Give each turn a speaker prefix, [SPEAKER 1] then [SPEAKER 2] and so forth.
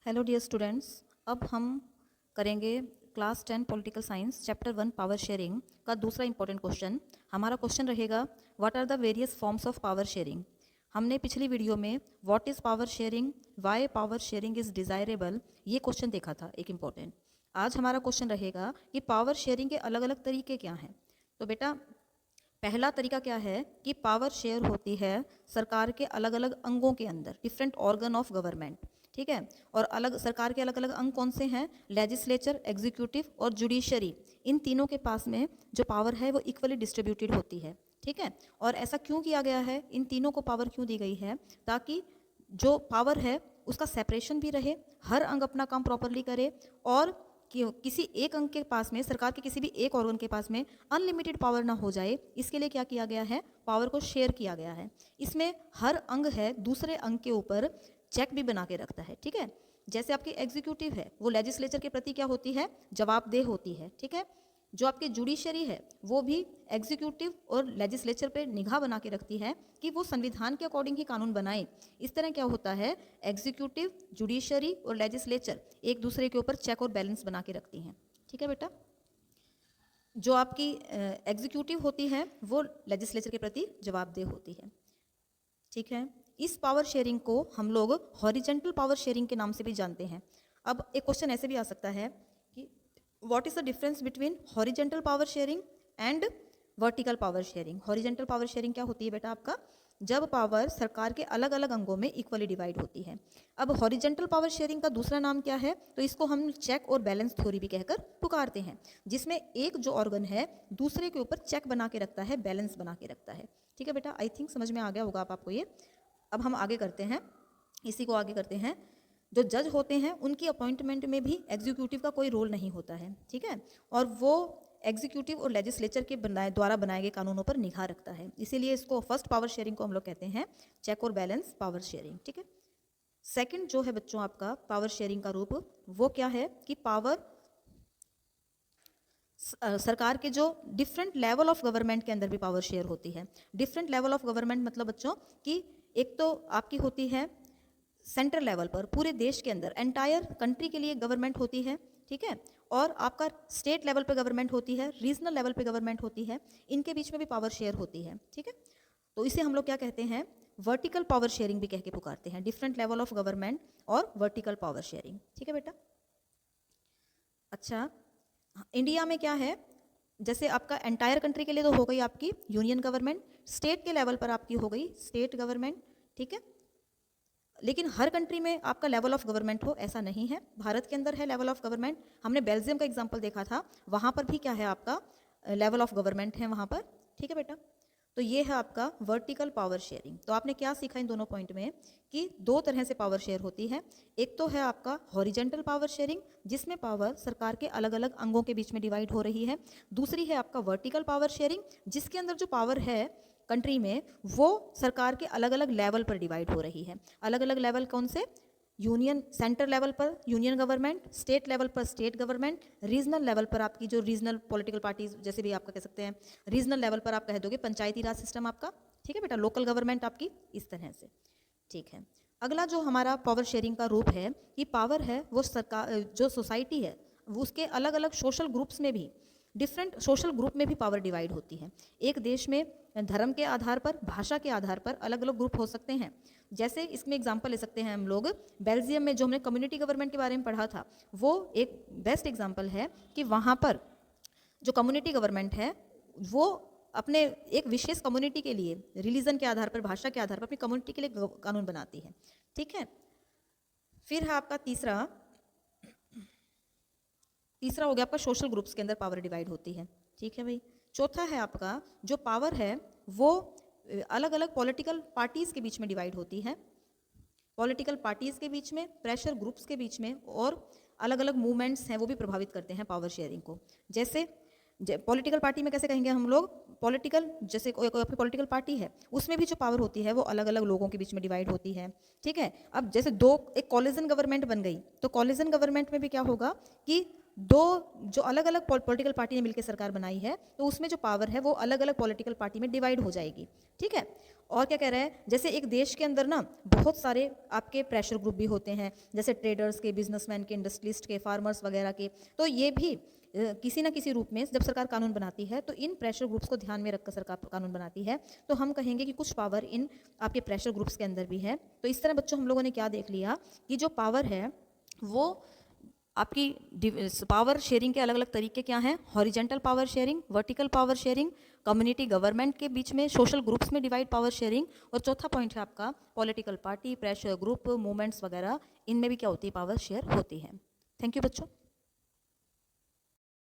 [SPEAKER 1] Hello dear students, अब हम करेंगे class 10 political science chapter 1 power sharing का दूसरा इंपॉर्टेंट क्वेश्चन। हमारा क्वेश्चन रहेगा what are the various forms of power sharing. हमने पिछली वीडियो में what is power sharing, why power sharing is desirable, ये क्वेश्चन देखा था एक इम्पॉर्टेंट। आज हमारा क्वेश्चन रहेगा कि पावर शेयरिंग के अलग अलग तरीके क्या हैं। तो बेटा पहला तरीका क्या है कि पावर शेयर होती है सरकार के अलग अलग अंगों के अंदर, डिफरेंट ऑर्गन ऑफ गवर्नमेंट, ठीक है। और अलग सरकार के अलग अलग अंग कौन से हैं? लेजिस्लेचर, एग्जीक्यूटिव और जुडिशरी। इन तीनों के पास में जो पावर है वो इक्वली डिस्ट्रीब्यूटेड होती है, ठीक है। और ऐसा क्यों किया गया है, इन तीनों को पावर क्यों दी गई है? ताकि जो पावर है उसका सेपरेशन भी रहे, हर अंग अपना काम प्रॉपरली करे, और किसी एक अंग के पास में, सरकार के किसी भी एक ऑर्गन के पास में अनलिमिटेड पावर ना हो जाए, इसके लिए क्या किया गया है? पावर को शेयर किया गया है। इसमें हर अंग है दूसरे अंग के ऊपर चेक भी बना के रखता है, ठीक है। जैसे आपकी एग्जीक्यूटिव है वो लेजिस्लेचर के प्रति क्या होती है? जवाबदेह होती है, ठीक है। जो आपकी जुडिशरी है वो भी एग्जीक्यूटिव और लेजिस्लेचर पे निगाह बना के रखती है कि वो संविधान के अकॉर्डिंग ही कानून बनाए। इस तरह क्या होता है? एग्जीक्यूटिव, जुडिशरी और लेजिस्लेचर एक दूसरे के ऊपर चेक और बैलेंस बना के रखती हैं, ठीक है बेटा। जो आपकी एग्जीक्यूटिव होती है वो लेजिस्लेचर के प्रति जवाबदेह होती है, ठीक है। इस पावर शेयरिंग को हम लोग हॉरिजेंटल पावर शेयरिंग के नाम से भी जानते हैं। अब एक क्वेश्चन ऐसे भी आ सकता है कि what is the difference between horizontal power sharing and vertical power sharing. Horizontal power sharing क्या होती है बेटा आपका? जब पावर सरकार के अलग अलग अंगों में इक्वली डिवाइड होती है। अब हॉरिजेंटल पावर शेयरिंग का दूसरा नाम क्या है? तो इसको हम चेक और बैलेंस थ्योरी भी कहकर पुकारते हैं, जिसमें एक जो ऑर्गन है दूसरे के ऊपर चेक बना के रखता है, बैलेंस बना के रखता है, ठीक है बेटा। आई थिंक समझ में आ गया होगा आपको ये। अब हम आगे करते हैं, इसी को आगे करते हैं। जो जज होते हैं उनकी अपॉइंटमेंट में भी एग्जीक्यूटिव का कोई रोल नहीं होता है, ठीक है। और वो एग्जीक्यूटिव और लेजिस्लेचर के द्वारा बनाए गए कानूनों पर निगाह रखता है, इसीलिए इसको फर्स्ट पावर शेयरिंग को हम लोग कहते हैं चेक और बैलेंस पावर शेयरिंग, ठीक है। सेकंड जो है बच्चों आपका पावर शेयरिंग का रूप, वो क्या है कि पावर सरकार के जो डिफरेंट लेवल ऑफ गवर्नमेंट के अंदर भी पावर शेयर होती है। डिफरेंट लेवल ऑफ गवर्नमेंट मतलब बच्चों कि एक तो आपकी होती है सेंट्रल लेवल पर, पूरे देश के अंदर एंटायर कंट्री के लिए गवर्नमेंट होती है, ठीक है। और आपका स्टेट लेवल पे गवर्नमेंट होती है, रीजनल लेवल पे गवर्नमेंट होती है, इनके बीच में भी पावर शेयर होती है, ठीक है। तो इसे हम लोग क्या कहते हैं? वर्टिकल पावर शेयरिंग भी कह के पुकारते हैं, डिफरेंट लेवल ऑफ गवर्नमेंट और वर्टिकल पावर शेयरिंग, ठीक है बेटा। अच्छा, इंडिया में क्या है, जैसे आपका एंटायर कंट्री के लिए तो हो गई आपकी यूनियन गवर्नमेंट, स्टेट के लेवल पर आपकी हो गई स्टेट गवर्नमेंट, ठीक है। लेकिन हर कंट्री में आपका लेवल ऑफ गवर्नमेंट हो ऐसा नहीं है। भारत के अंदर है लेवल ऑफ गवर्नमेंट, हमने बेल्जियम का एग्जांपल देखा था, वहाँ पर भी क्या है आपका लेवल ऑफ गवर्नमेंट है वहाँ पर, ठीक है बेटा। तो ये है आपका वर्टिकल पावर शेयरिंग। तो आपने क्या सीखा इन दोनों पॉइंट में कि दो तरह से पावर शेयर होती है। एक तो है आपका हॉरिजेंटल पावर शेयरिंग, जिसमें पावर सरकार के अलग अलग अंगों के बीच में डिवाइड हो रही है। दूसरी है आपका वर्टिकल पावर शेयरिंग, जिसके अंदर जो पावर है कंट्री में वो सरकार के अलग अलग लेवल पर डिवाइड हो रही है। अलग अलग लेवल कौन से? यूनियन सेंटर लेवल पर यूनियन गवर्नमेंट, स्टेट लेवल पर स्टेट गवर्नमेंट, रीजनल लेवल पर आपकी जो रीजनल पॉलिटिकल पार्टीज, जैसे भी आपका कह सकते हैं, रीजनल लेवल पर आप कह दोगे पंचायती राज सिस्टम आपका, ठीक है बेटा, लोकल गवर्नमेंट आपकी, इस तरह से, ठीक है। अगला जो हमारा पावर शेयरिंग का रूप है कि पावर है वो सरकार, जो सोसाइटी है वो उसके अलग अलग सोशल ग्रुप्स में भी, डिफरेंट सोशल ग्रुप में भी पावर डिवाइड होती है। एक देश में धर्म के आधार पर, भाषा के आधार पर अलग अलग ग्रुप हो सकते हैं। जैसे इसमें एग्जांपल ले सकते हैं हम लोग, बेल्जियम में जो हमने कम्युनिटी गवर्नमेंट के बारे में पढ़ा था, वो एक बेस्ट एग्जांपल है कि वहाँ पर जो कम्युनिटी गवर्नमेंट है वो अपने एक विशेष कम्युनिटी के लिए रिलीजन के आधार पर, भाषा के आधार पर अपनी कम्युनिटी के लिए कानून बनाती है, ठीक है। फिर है आपका तीसरा हो गया आपका सोशल ग्रुप्स के अंदर पावर डिवाइड होती है, ठीक है भाई। चौथा है आपका जो पावर है वो अलग अलग पॉलिटिकल पार्टीज के बीच में डिवाइड होती है, पॉलिटिकल पार्टीज के बीच में, प्रेशर ग्रुप्स के बीच में, और अलग अलग मूवमेंट्स हैं वो भी प्रभावित करते हैं पावर शेयरिंग को। जैसे पॉलिटिकल पार्टी में कैसे कहेंगे हम लोग, पॉलिटिकल, जैसे कोई कोई पॉलिटिकल पार्टी है उसमें भी जो पावर होती है वो अलग अलग लोगों के बीच में डिवाइड होती है, ठीक है। अब जैसे एक कॉलिजन गवर्नमेंट बन गई, तो कॉलिजन गवर्नमेंट में भी क्या होगा कि दो जो अलग अलग पॉलिटिकल पार्टी ने मिलकर सरकार बनाई है, तो उसमें जो पावर है वो अलग अलग पॉलिटिकल पार्टी में डिवाइड हो जाएगी, ठीक है। और क्या कह रहा है, जैसे एक देश के अंदर ना बहुत सारे आपके प्रेशर ग्रुप भी होते हैं, जैसे ट्रेडर्स के, बिजनेसमैन के, इंडस्ट्रियलिस्ट के, फार्मर्स वगैरह के, तो ये भी किसी ना किसी रूप में जब सरकार कानून बनाती है तो इन प्रेशर ग्रुप्स को ध्यान में रखकर सरकार कानून बनाती है। तो हम कहेंगे कि कुछ पावर इन आपके प्रेशर ग्रुप्स के अंदर भी है। तो इस तरह बच्चों हम लोगों ने क्या देख लिया कि जो पावर है वो आपकी पावर शेयरिंग के अलग अलग तरीके क्या हैं, horizontal power sharing, vertical power sharing, community government के बीच में, सोशल ग्रुप्स में डिवाइड पावर शेयरिंग, और चौथा पॉइंट है आपका political party, pressure group, movements वगैरह, इनमें भी क्या होती है, पावर शेयर होती है। थैंक यू बच्चों।